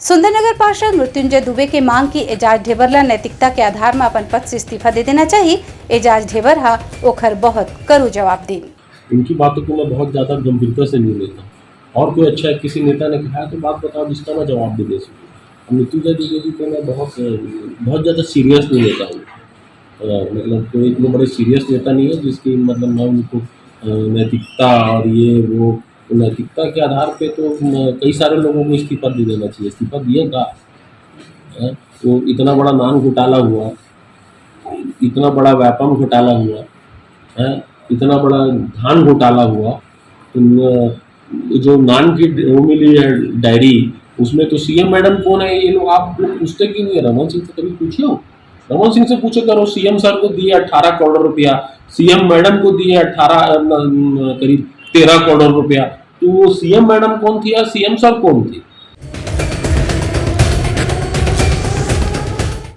सुंदरनगर पार्षद मृत्युंजय दुबे के मांग की एजाज ढेबरला नैतिकता के आधार में अपन पद से इस्तीफा दे देना चाहिए। एजाज ढेबर हा ओखर बहुत करू जवाब दी। इनकी बातों को मैं बहुत ज़्यादा गंभीरता से नहीं लेता। और कोई अच्छा किसी नेता ने कहा तो बात बताओ जिसका मैं जवाब भी दे सकूँ। मृत्युंजय दुबे जी को मैं बहुत ज़्यादा सीरियस नहीं लेता हूँ। मतलब कोई इतने बड़े सीरियस नेता नहीं है जिसकी मतलब मैं उनको नैतिकता और ये वो नैतिकता के आधार पे तो कई सारे लोगों को इस्तीफा दे देना चाहिए। इस्तीफा दिएगा तो इतना बड़ा नान घोटाला हुआ, इतना बड़ा व्यापम घोटाला हुआ है, इतना बड़ा धान घोटाला हुआ। तो जो नान की वो मिली है डायरी, उसमें तो सीएम मैडम कौन है ये लोग आप लोग पूछते क्यों नहीं? रमन सिंह से कभी पूछे हो? रमन सिंह से पूछे करो। सीएम सर को दिए 18 करोड़ रुपया, सीएम मैडम को दिए 18 करीब 13 करोड़ रुपया। तो वो सीएम मैडम कौन थी या सीएम सर कौन थे?